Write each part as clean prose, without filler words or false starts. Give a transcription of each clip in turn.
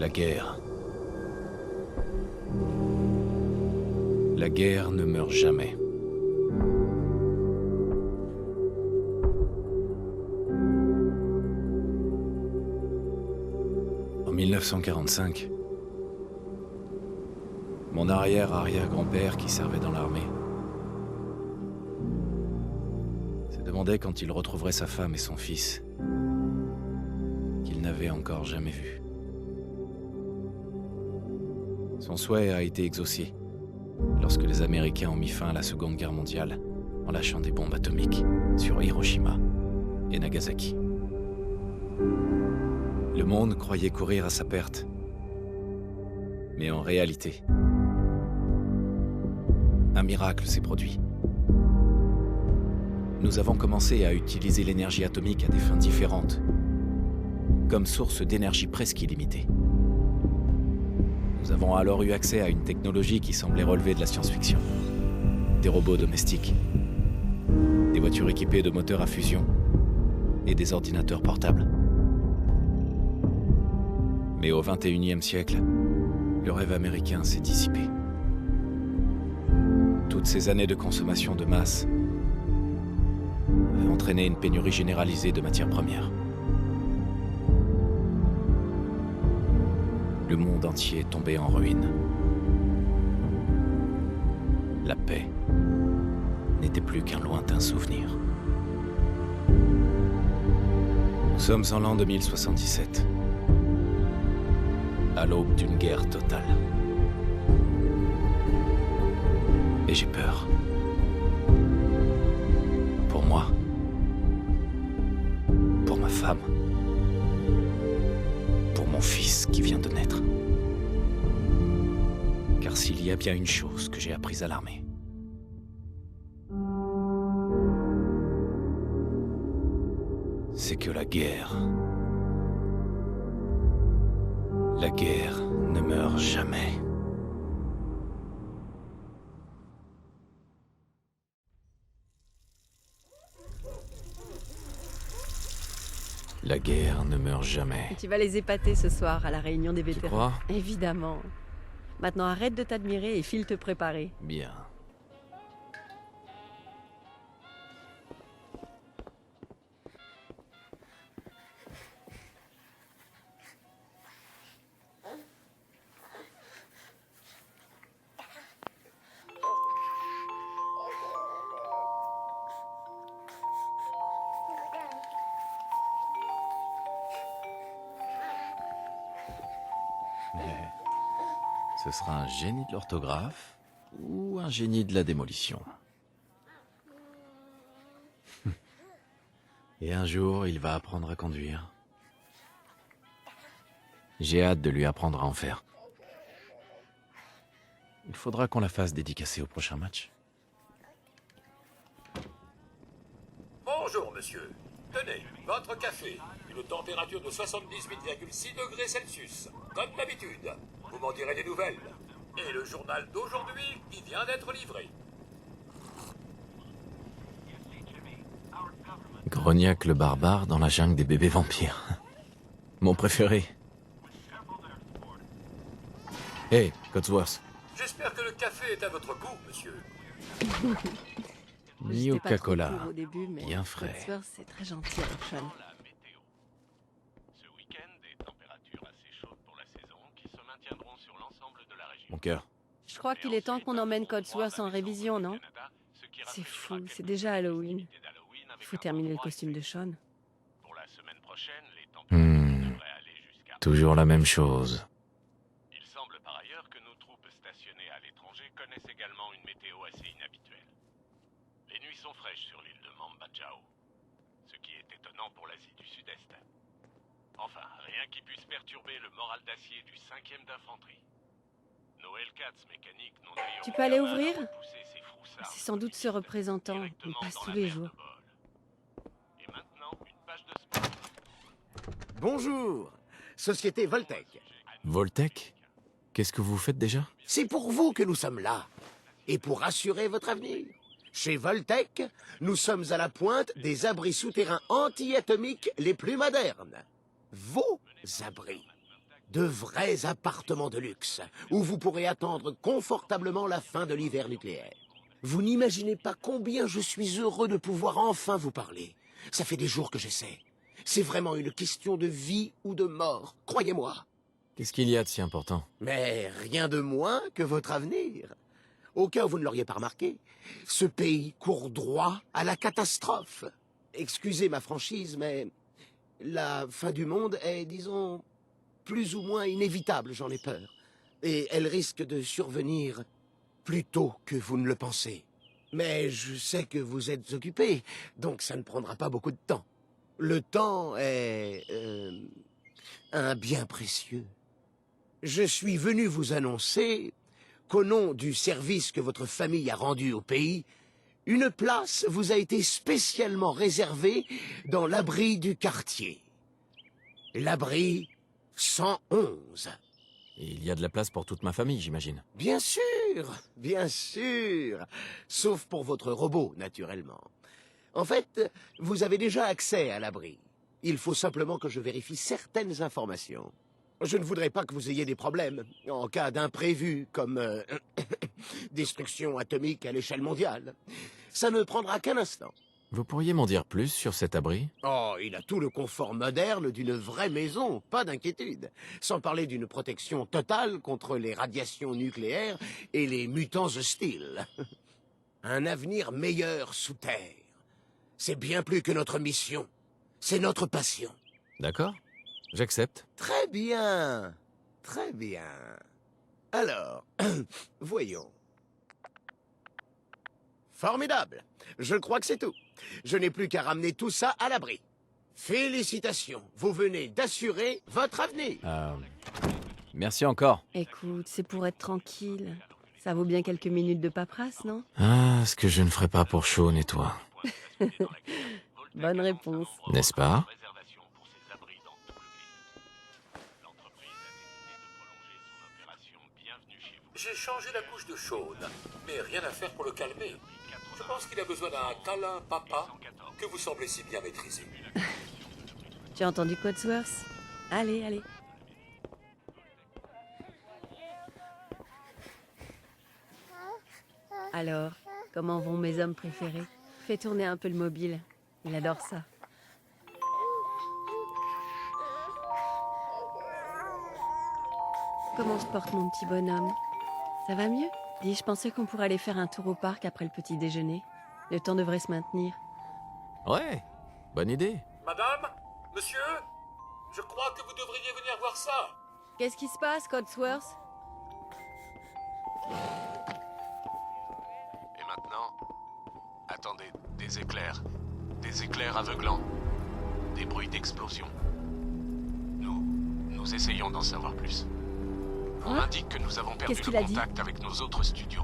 La guerre. La guerre ne meurt jamais. En 1945, mon arrière-arrière-grand-père qui servait dans l'armée se demandait quand il retrouverait sa femme et son fils, qu'il n'avait encore jamais vus. Son souhait a été exaucé lorsque les Américains ont mis fin à la Seconde Guerre mondiale en lâchant des bombes atomiques sur Hiroshima et Nagasaki. Le monde croyait courir à sa perte. Mais en réalité, un miracle s'est produit. Nous avons commencé à utiliser l'énergie atomique à des fins différentes, comme source d'énergie presque illimitée. Nous avons alors eu accès à une technologie qui semblait relever de la science-fiction. Des robots domestiques, des voitures équipées de moteurs à fusion et des ordinateurs portables. Mais au XXIe siècle, le rêve américain s'est dissipé. Toutes ces années de consommation de masse avaient entraîné une pénurie généralisée de matières premières. Le monde entier est tombé en ruine. La paix n'était plus qu'un lointain souvenir. Nous sommes en l'an 2077. À l'aube d'une guerre totale. Et j'ai peur. Pour moi. Pour ma femme. Pour mon fils qui vient de naître. Car s'il y a bien une chose que j'ai apprise à l'armée, c'est que la guerre ne meurt jamais. La guerre ne meurt jamais. Tu vas les épater ce soir à la réunion des Tu vétérans. crois? Évidemment. Maintenant arrête de t'admirer et file te préparer. Bien. Ce sera un génie de l'orthographe ou un génie de la démolition. Et un jour, il va apprendre à conduire. J'ai hâte de lui apprendre à en faire. Il faudra qu'on la fasse dédicacer au prochain match. Bonjour, monsieur. Tenez, votre café. Une température de 78,6 degrés Celsius. Comme d'habitude. Vous m'en direz des nouvelles. Et le journal d'aujourd'hui, il vient d'être livré. Grognac le barbare dans la jungle des bébés vampires. Mon préféré. Hey, Codsworth. J'espère que le café est à votre goût, monsieur. J'étais pas trop Coca-Cola. pour au début, mais Bien frais. Codsworth, c'est très gentil avec Sean. La météo. Ce week-end, des températures assez chaudes pour la saison qui se maintiendront sur l'ensemble de la région. Mon cœur. Je crois qu'il est temps qu'on emmène Codsworth en révision, non? C'est fou, c'est déjà Halloween. Il faut terminer le costume de Sean. Pour la semaine prochaine, les températures devraient aller jusqu'à... Toujours la même chose. Il semble par ailleurs que nos troupes stationnées à l'étranger connaissent également une météo assez inhabituelle. Les nuits sont fraîches sur l'île de Mambajao, ce qui est étonnant pour l'Asie du Sud-Est. Enfin, rien qui puisse perturber le moral d'acier du 5e d'infanterie. Nos Hellcats mécaniques n'ont d'ailleurs Tu peux aller aucun mal à ouvrir? repousser ces froussards C'est sans doute ce représentant. Il directement passe dans tous la les mer de jours. Bol. Et maintenant, une page de sport. Bonjour, Société Voltec. Voltec? Qu'est-ce que vous faites déjà? C'est pour vous que nous sommes là, et pour assurer votre avenir. Chez Voltec, nous sommes à la pointe des abris souterrains anti-atomiques les plus modernes. Vos abris. De vrais appartements de luxe, où vous pourrez attendre confortablement la fin de l'hiver nucléaire. Vous n'imaginez pas combien je suis heureux de pouvoir enfin vous parler. Ça fait des jours que j'essaie. C'est vraiment une question de vie ou de mort, croyez-moi. Qu'est-ce qu'il y a de si important? Mais rien de moins que votre avenir. Au cas où vous ne l'auriez pas remarqué, ce pays court droit à la catastrophe. Excusez ma franchise, mais la fin du monde est, disons, plus ou moins inévitable, j'en ai peur. Et elle risque de survenir plus tôt que vous ne le pensez. Mais je sais que vous êtes occupé, donc ça ne prendra pas beaucoup de temps. Le temps est un bien précieux. Je suis venu vous annoncer qu'au nom du service que votre famille a rendu au pays, une place vous a été spécialement réservée dans l'abri du quartier. L'abri 111. Et il y a de la place pour toute ma famille, j'imagine. Bien sûr, bien sûr. Sauf pour votre robot, naturellement. En fait, vous avez déjà accès à l'abri. Il faut simplement que je vérifie certaines informations. Je ne voudrais pas que vous ayez des problèmes en cas d'imprévu, comme destruction atomique à l'échelle mondiale. Ça ne prendra qu'un instant. Vous pourriez m'en dire plus sur cet abri? Oh, il a tout le confort moderne d'une vraie maison, pas d'inquiétude. Sans parler d'une protection totale contre les radiations nucléaires et les mutants hostiles. Un avenir meilleur sous terre. C'est bien plus que notre mission. C'est notre passion. D'accord, j'accepte. Très bien. Très bien. Alors, voyons. Formidable. Je crois que c'est tout. Je n'ai plus qu'à ramener tout ça à l'abri. Félicitations. Vous venez d'assurer votre avenir. Merci encore. Écoute, c'est pour être tranquille. Ça vaut bien quelques minutes de paperasse, non? Ah, ce que je ne ferai pas pour Sean et toi. Bonne réponse. N'est-ce pas? Réservation pour ces abris dans tout le pays. L'entreprise a décidé de prolonger son opération Bienvenue chez vous. J'ai changé la couche de Sean, mais rien à faire pour le calmer. Je pense qu'il a besoin d'un câlin papa que vous semblez si bien maîtriser. Tu as entendu Codsworth? Allez, allez. Alors, comment vont mes hommes préférés? Fais tourner un peu le mobile. Il adore ça. Comment se porte mon petit bonhomme? Ça va mieux? Dis, je pensais qu'on pourrait aller faire un tour au parc après le petit déjeuner. Le temps devrait se maintenir. Ouais, bonne idée. Madame? Monsieur? Je crois que vous devriez venir voir ça. Qu'est-ce qui se passe, Codsworth? Et maintenant, attendez, des éclairs. Des éclairs aveuglants. Des bruits d'explosion. Nous essayons d'en savoir plus. On Hein? indique que nous avons perdu Qu'est-ce qu'il le a dit? contact avec nos autres studios.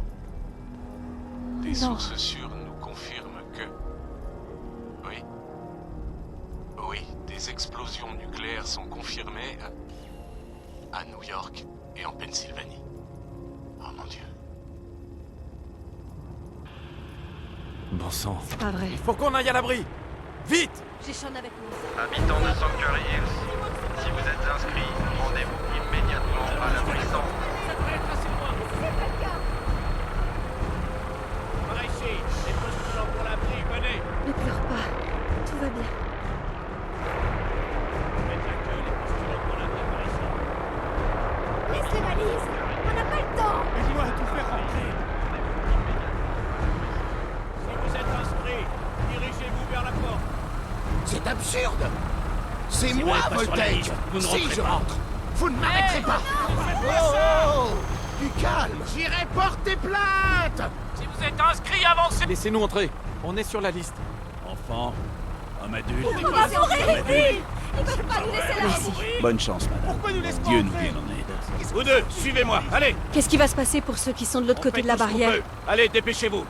Des Non. sources sûres nous confirment que... Oui. Oui, des explosions nucléaires sont confirmées à New York et en Pennsylvanie. Oh mon Dieu. Bon sang. C'est pas vrai. Faut qu'on aille à l'abri! Vite! J'ai Sean avec moi. Habitants de Sanctuary Hills, si vous êtes inscrits, rendez-vous immédiatement à l'abri 100. Ne pleure pas. Tout va bien. Laisse les valises. On n'a pas le temps. Je dois tout faire rentrer. Si vous êtes inscrit, dirigez-vous vers la porte. C'est absurde. C'est moi, vous n'êtes pas sur la Voltaire. liste, vous ne Si rentrez je pas. rentre, vous ne m'arrêterez pas. Oh, du calme. J'irai porter plainte. Si vous êtes inscrit, avancez. Laissez-nous entrer. On est sur la liste. Enfant, homme adulte, On va se réveiller. Ils peuvent pas nous laisser là. Merci. bonne chance, madame. Pourquoi nous laisse Dieu nous vienne en aide. Vous deux, suivez-moi. Allez, Qu'est-ce qui va se passer pour ceux qui sont de l'autre on côté fait de la tout ce qu'on barrière? peut. Allez, dépêchez-vous.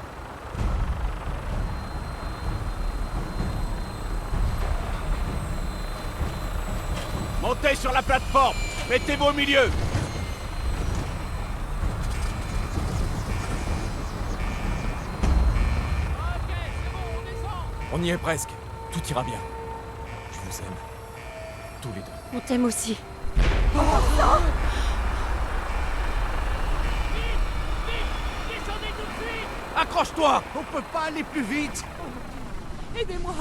Montez sur la plateforme. Mettez-vous au milieu. On y est presque. Tout ira bien. Je vous aime. Tous les deux. On t'aime aussi. Accroche-toi! On peut pas aller plus vite! Aidez-moi.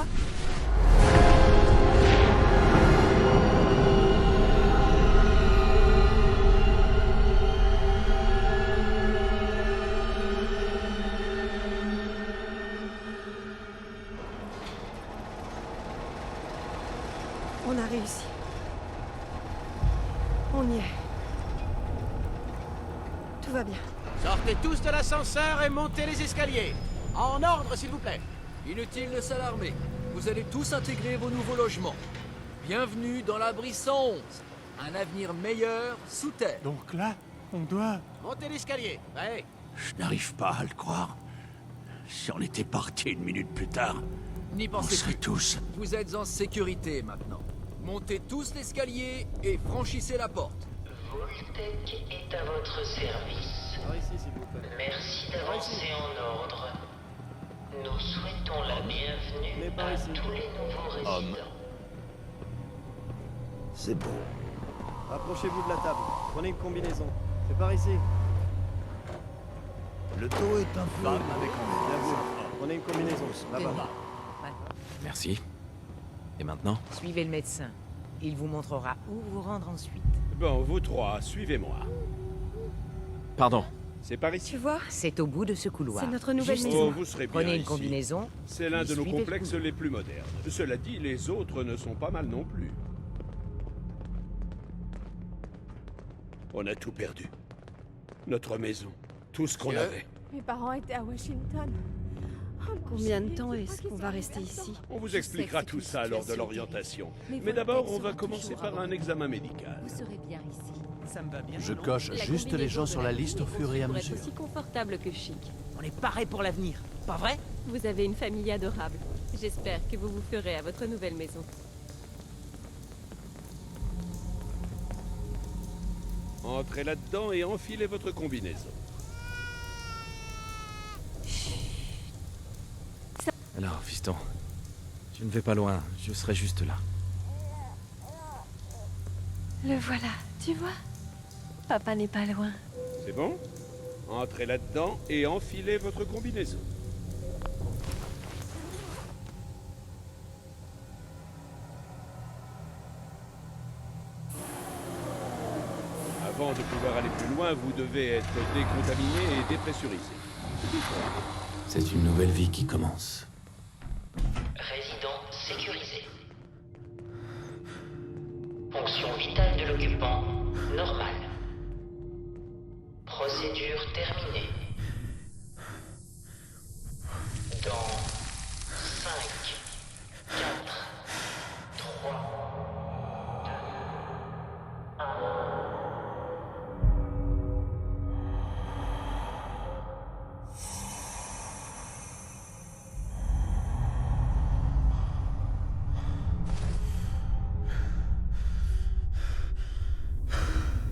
On a réussi. On y est. Tout va bien. Sortez tous de l'ascenseur et montez les escaliers. En ordre, s'il vous plaît. Inutile de s'alarmer. Vous allez tous intégrer vos nouveaux logements. Bienvenue dans l'abri 111. Un avenir meilleur sous terre. Donc là, on doit... Montez l'escalier. Ouais. Je n'arrive pas à le croire. Si on était parti une minute plus tard, N'y on pensez serait plus. tous... Vous êtes en sécurité maintenant. Montez tous l'escalier et franchissez la porte. Voltec est à votre service. Par ici, s'il vous plaît. Merci d'avancer en ordre. Nous souhaitons la bienvenue par à ici. tous les nouveaux Homme. résidents. C'est bon. Approchez-vous de la table. Prenez une combinaison. C'est par ici. Le dos est un peu... Bien vu. Prenez une combinaison. Là-bas. Merci. Et maintenant? Suivez le médecin. Il vous montrera où vous rendre ensuite. Bon, vous trois, suivez-moi. Pardon. C'est par ici. Tu vois, C'est au bout de ce couloir. c'est notre nouvelle Juste maison. Oh, vous serez bien Prenez une ici. combinaison. C'est l'un de nos Suivez le complexes couloir. les plus modernes. Cela dit, les autres ne sont pas mal non plus. On a tout perdu. Notre maison. Tout ce qu'on avait. Mes parents étaient à Washington. Oh, mon Combien de chéri, temps tu est-ce crois qu'on qu'ils va sont rester là-dedans? ici? On vous Je sais expliquera que tout c'est ça une lors de situation l'orientation. terrible. Mais d'abord, Voltec on va sera commencer toujours par à un vos examen médical. Vous serez bien ici. Ça me va bien. Je coche juste les gens sur la liste au fur et à mesure. aussi confortable que chic. On est paré pour l'avenir. Pas vrai? Vous avez une famille adorable. J'espère que vous vous ferez à votre nouvelle maison. Entrez là-dedans et enfilez votre combinaison. Alors, fiston. Je ne vais pas loin, je serai juste là. Le voilà, tu vois? Papa n'est pas loin. C'est bon? Entrez là-dedans et enfilez votre combinaison. Avant de pouvoir aller plus loin, vous devez être décontaminé et dépressurisé. C'est une nouvelle vie qui commence. Résident sécurisé. Fonction vitale de l'occupant, normale. Procédure terminée. Dans 5, 4, 3, 2, 1...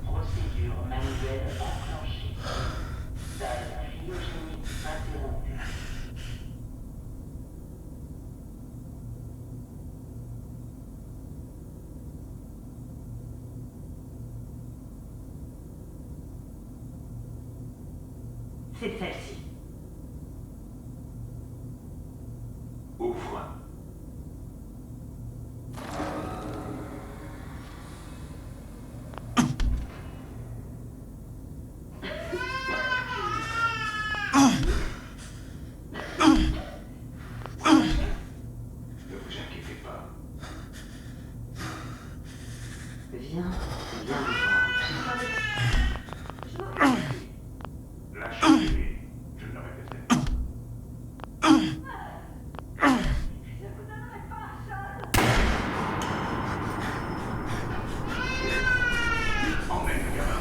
Procédure manuelle enclenchée. Salle cryogénique interrompue. C'est celle-ci. Ouvre. Ne vous inquiétez pas. Viens me voir. Lâchez-les, je ne le répéterai pas. Emmène le gamin.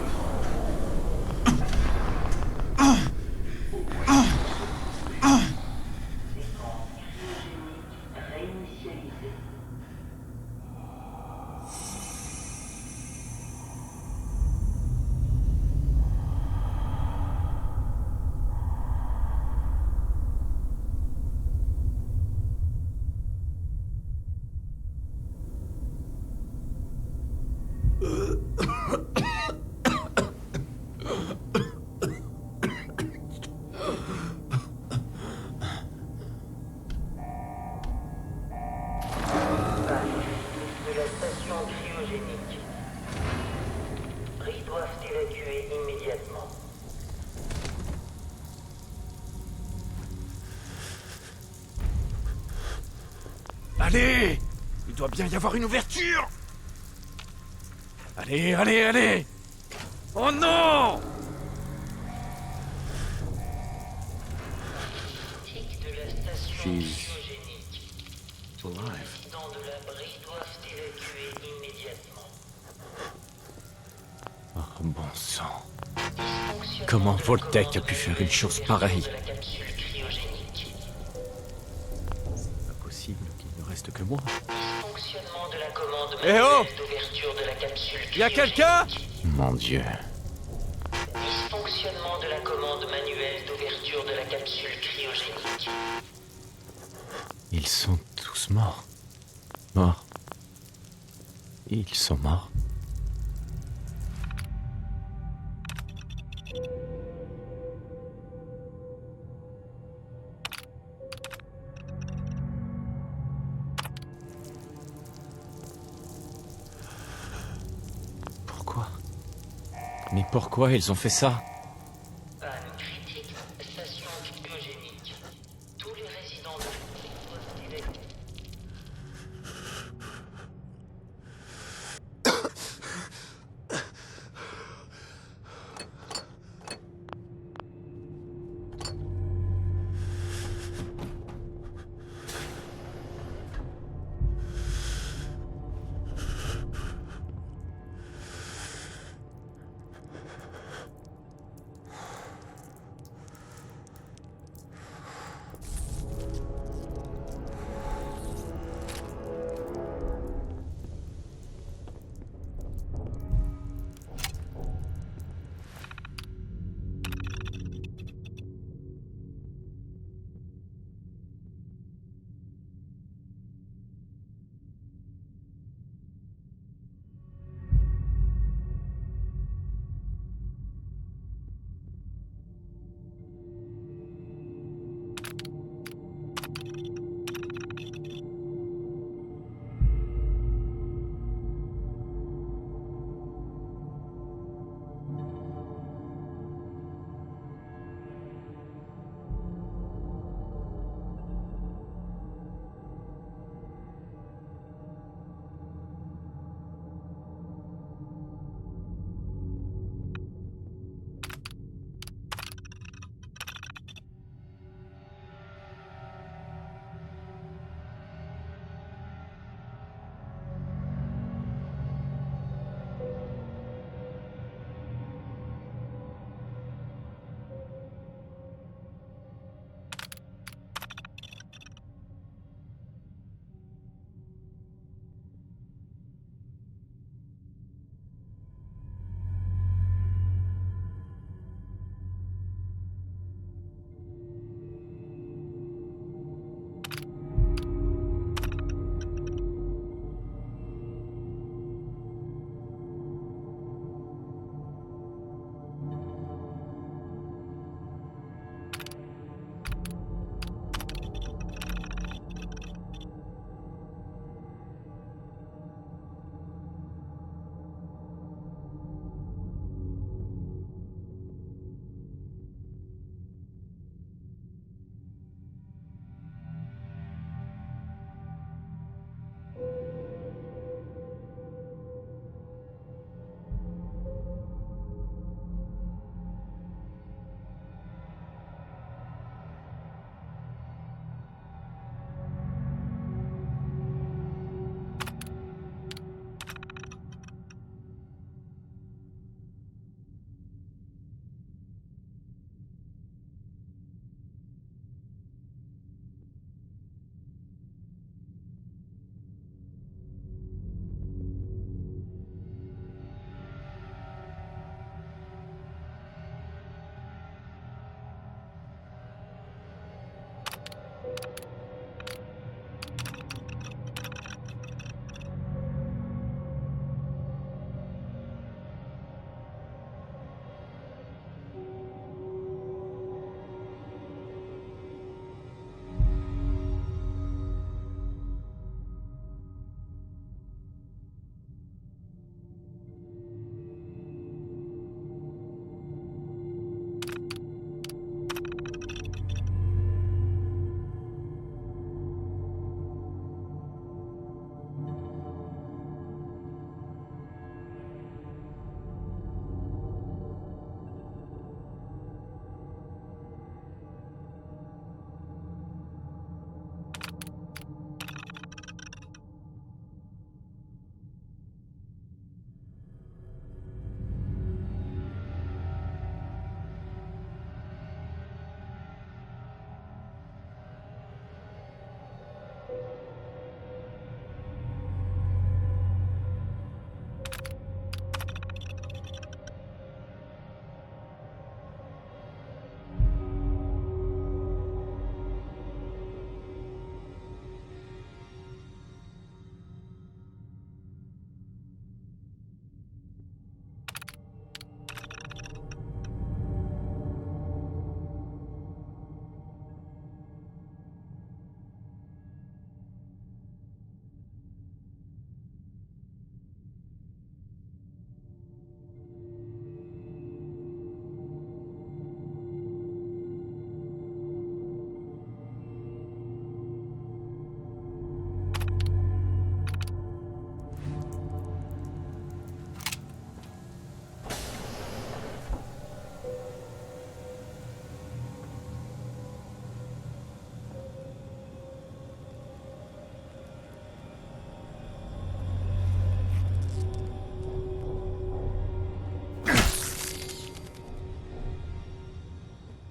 Séquence cryogénique réinitialisée. cryogénique. Ils doivent évacuer immédiatement. Allez! Il doit bien y avoir une ouverture! Allez, allez, allez! Oh non! Critique de la station She's cryogénique. alive. Les résidents de l'abri doivent évacuer immédiatement. Oh, bon sang. Dysfonctionnement Comment de la Voltec a commande pu faire une manuelle chose d'ouverture pareille? de la capsule cryogénique. Pas possible qu'il ne reste que moi. Dysfonctionnement de la commande Eh oh! manuelle d'ouverture de la capsule Y a quelqu'un? Mon Dieu. Dysfonctionnement de la commande manuelle d'ouverture de la capsule cryogénique. Ils sont tous morts. Morts. Ils sont morts. Pourquoi? Mais pourquoi ils ont fait ça? Panne critique, station cryogénique. Tous les résidents de l'abri doivent évacuer.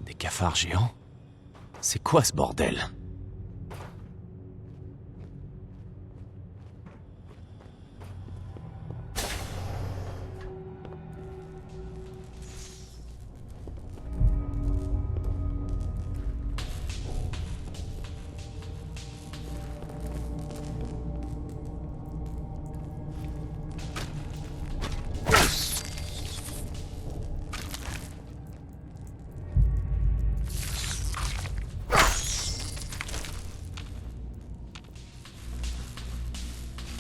Des cafards géants? C'est quoi ce bordel?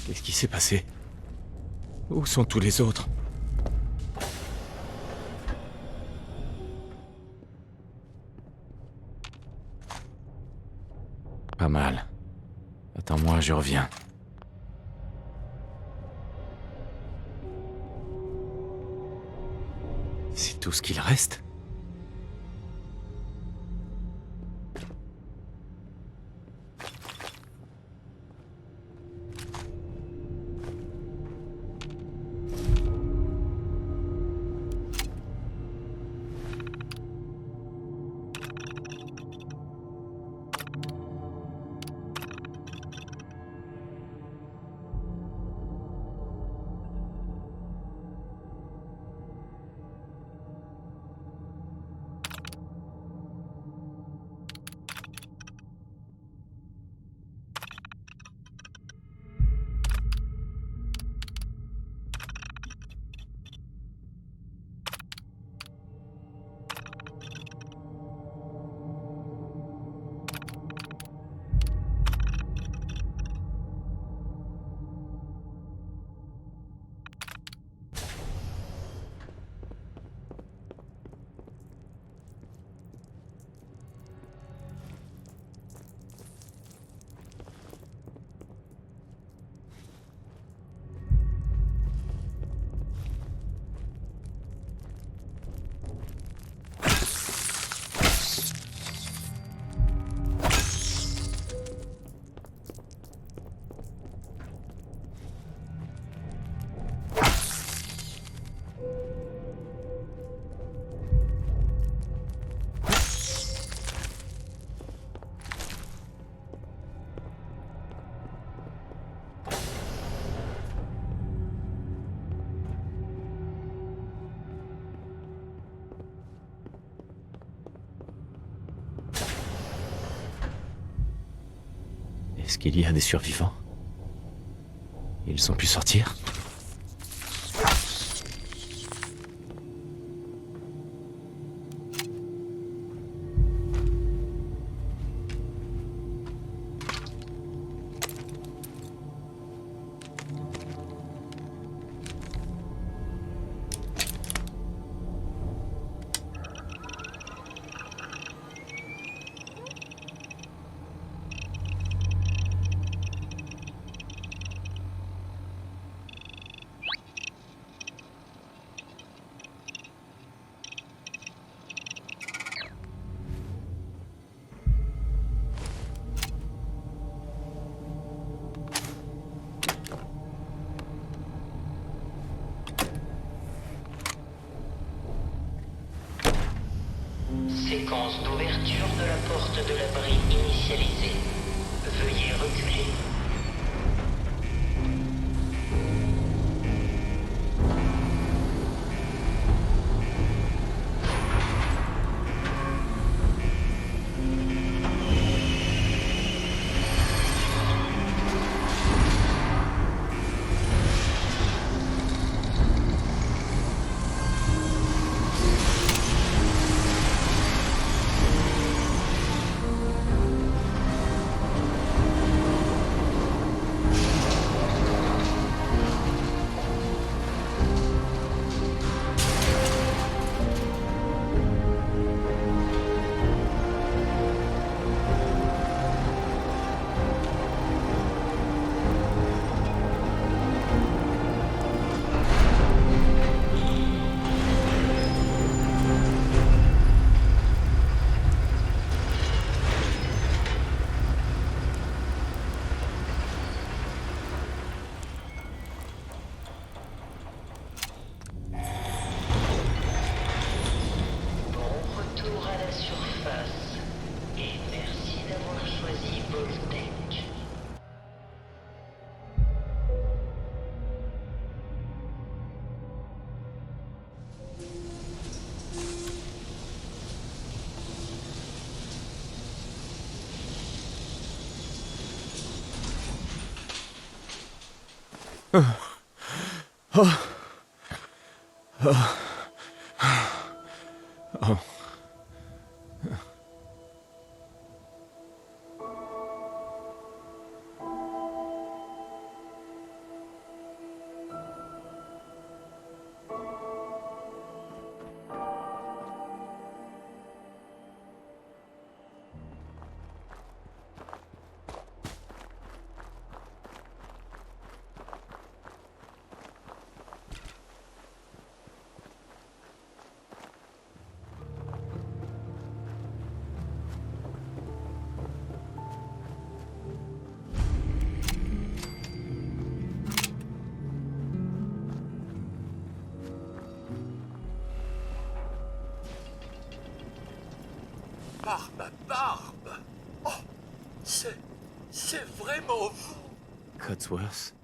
Qu'est-ce qui s'est passé? Où sont tous les autres? Pas mal. Attends-moi, je reviens. C'est tout ce qu'il reste? Est-ce qu'il y a des survivants? Ils ont pu sortir? Séquence d'ouverture de la porte de l'abri initialisée. Veuillez reculer Par ma barbe! Oh! C'est vraiment vous! Codsworth?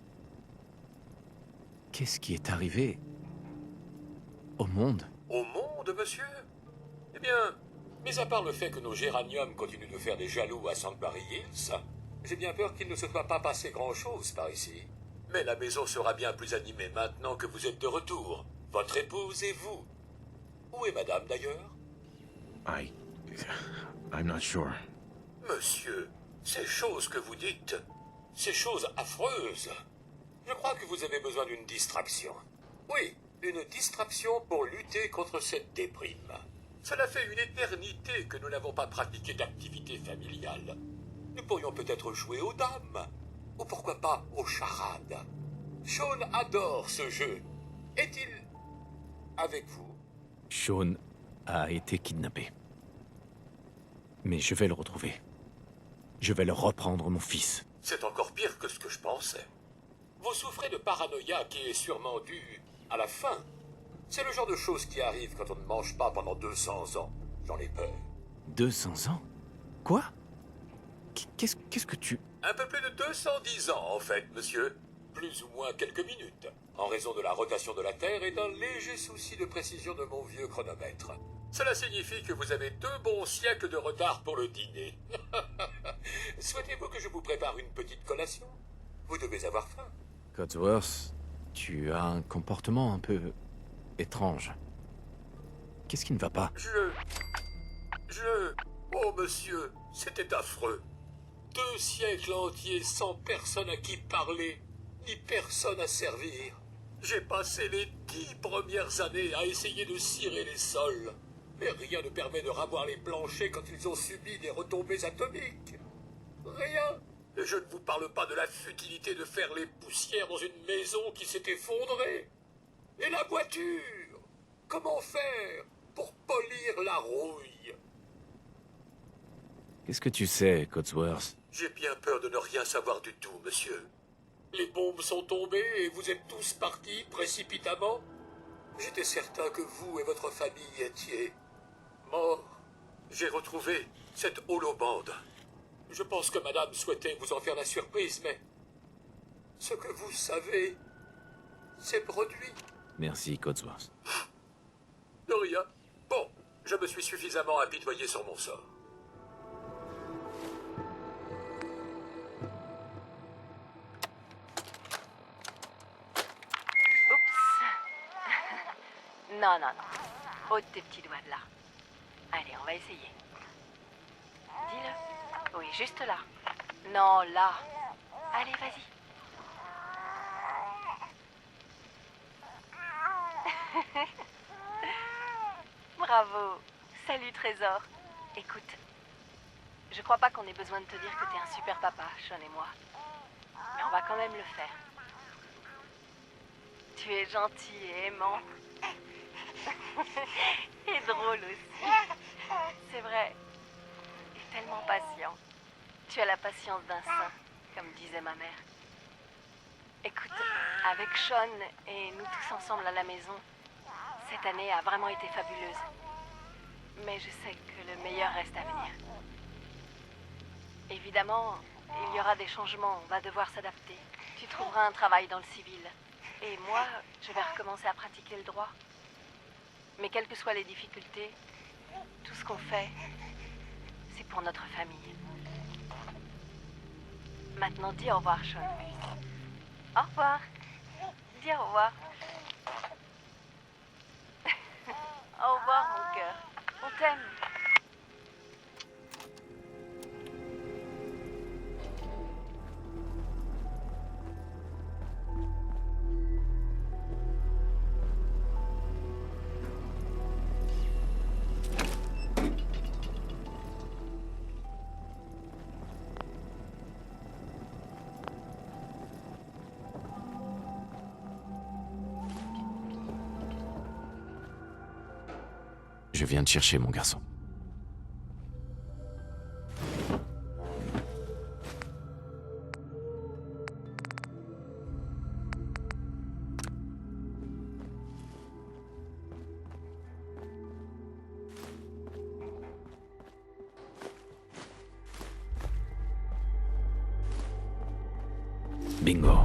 Qu'est-ce qui est arrivé au monde? Au monde, monsieur? Eh bien, mis à part le fait que nos géraniums continuent de faire des jaloux à Sanctuary Hills, j'ai bien peur qu'il ne se soit pas passé grand-chose par ici. Mais la maison sera bien plus animée maintenant que vous êtes de retour. Votre épouse et vous. Où est madame, d'ailleurs? I'm not sure. Monsieur, ces choses que vous dites, ces choses affreuses, je crois que vous avez besoin d'une distraction. Oui, une distraction pour lutter contre cette déprime. Cela fait une éternité que nous n'avons pas pratiqué d'activité familiale. Nous pourrions peut-être jouer aux dames, ou pourquoi pas aux charades. Sean adore ce jeu. Est-il avec vous? Sean a été kidnappé. Mais je vais le retrouver. Je vais leur reprendre mon fils. C'est encore pire que ce que je pensais. Vous souffrez de paranoïa qui est sûrement due à la faim. C'est le genre de choses qui arrive quand on ne mange pas pendant 200 ans. J'en ai peur. 200 ans? Quoi? Qu'est-ce que tu... Un peu plus de 210 ans, en fait, monsieur. Plus ou moins quelques minutes, en raison de la rotation de la Terre et d'un léger souci de précision de mon vieux chronomètre. Cela signifie que vous avez 2 bons siècles de retard pour le dîner. Souhaitez-vous que je vous prépare une petite collation? Vous devez avoir faim. Codsworth, tu as un comportement un peu étrange. Qu'est-ce qui ne va pas? Oh, monsieur, c'était affreux. 2 siècles entiers sans personne à qui parler, ni personne à servir. J'ai passé les 10 premières années à essayer de cirer les sols. Mais rien ne permet de ravoir les planchers quand ils ont subi des retombées atomiques. Rien. Et je ne vous parle pas de la futilité de faire les poussières dans une maison qui s'est effondrée. Et la voiture? Comment faire pour polir la rouille? Qu'est-ce que tu sais, Codsworth? J'ai bien peur de ne rien savoir du tout, monsieur. Les bombes sont tombées et vous êtes tous partis précipitamment. J'étais certain que vous et votre famille étiez morts. J'ai retrouvé cette holobande. Je pense que madame souhaitait vous en faire la surprise, mais ce que vous savez s'est produit. Merci, Codsworth. De rien. Bon, je me suis suffisamment apitoyé sur mon sort. Non, non, non. Ôte tes petits doigts de là. Allez, on va essayer. Dis-le. Oui, juste là. Non, là. Allez, vas-y. Bravo. Salut, Trésor. Écoute, je crois pas qu'on ait besoin de te dire que t'es un super papa, Sean et moi. Mais on va quand même le faire. Tu es gentil et aimant. Et drôle aussi. C'est vrai. Et tellement patient. Tu as la patience d'un saint, comme disait ma mère. Écoute, avec Sean et nous tous ensemble à la maison, cette année a vraiment été fabuleuse. Mais je sais que le meilleur reste à venir. Évidemment, il y aura des changements, on va devoir s'adapter. Tu trouveras un travail dans le civil. Et moi, je vais recommencer à pratiquer le droit. Mais quelles que soient les difficultés, tout ce qu'on fait, c'est pour notre famille. Maintenant, dis au revoir, Sean. Au revoir. dis au revoir. Au revoir, mon cœur. On t'aime. Je viens te chercher, mon garçon. Bingo.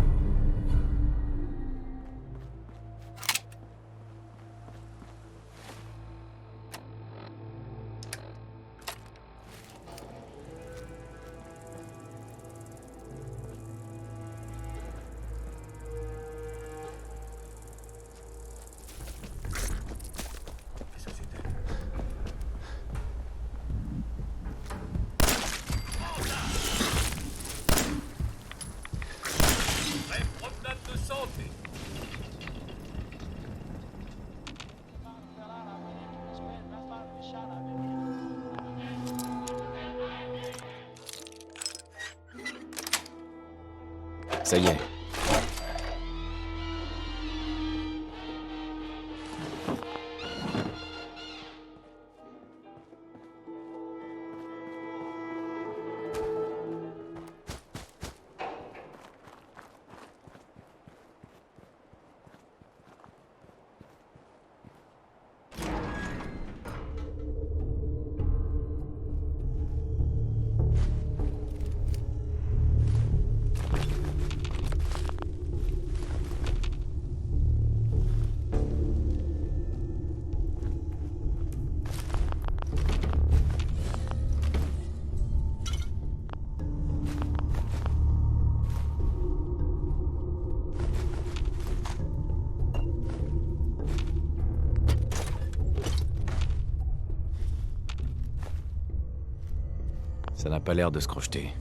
Promenade de santé. Ça y est. Ça n'a pas l'air de se crocheter.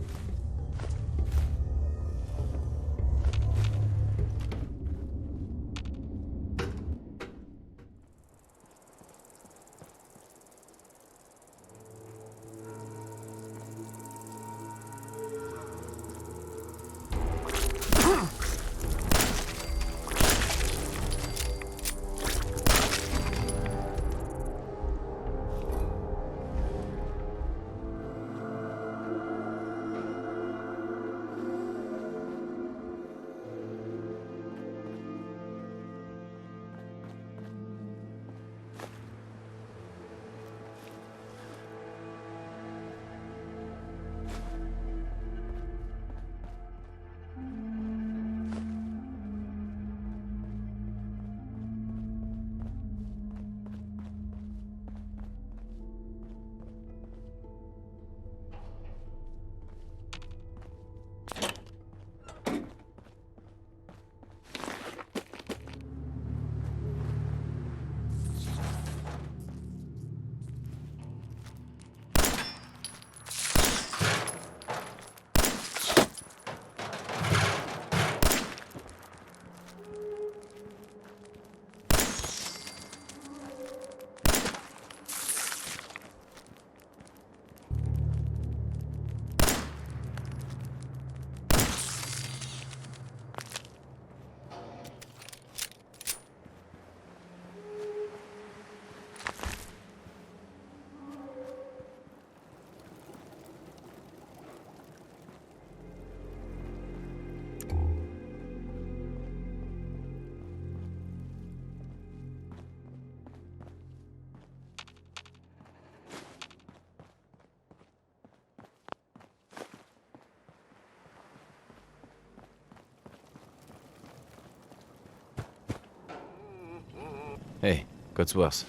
Hey, Codsworth.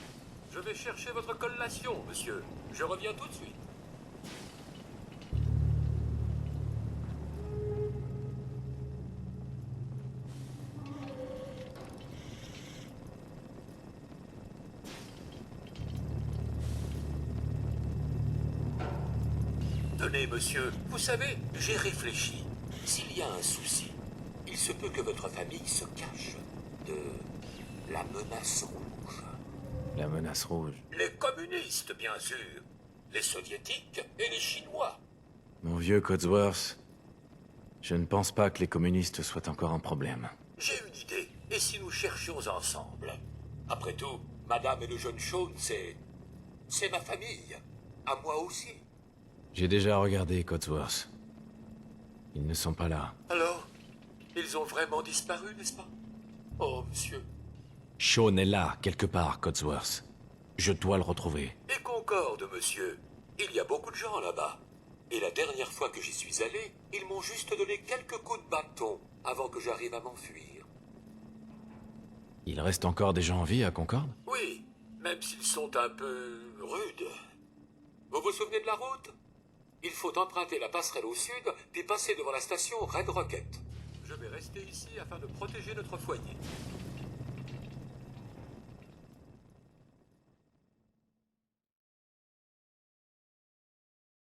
Je vais chercher votre collation, monsieur. Je reviens tout de suite. Tenez, monsieur, vous savez, j'ai réfléchi. S'il y a un souci, il se peut que votre famille se cache de la menace rouge. La menace rouge. Les communistes, bien sûr. Les soviétiques et les chinois. Mon vieux Codsworth, je ne pense pas que les communistes soient encore un problème. J'ai une idée. Et si nous cherchions ensemble? Après tout, madame et le jeune Sean, c'est ma famille. À moi aussi. J'ai déjà regardé Codsworth. Ils ne sont pas là. Alors, ils ont vraiment disparu, n'est-ce pas? Oh, monsieur. Sean est là, quelque part, Codsworth. Je dois le retrouver. Et Concorde, monsieur. Il y a beaucoup de gens là-bas. Et la dernière fois que j'y suis allé, ils m'ont juste donné quelques coups de bâton avant que j'arrive à m'enfuir. Il reste encore des gens en vie à Concorde? Oui, même s'ils sont un peu rudes. Vous vous souvenez de la route? Il faut emprunter la passerelle au sud, puis passer devant la station Red Rocket. Je vais rester ici afin de protéger notre foyer.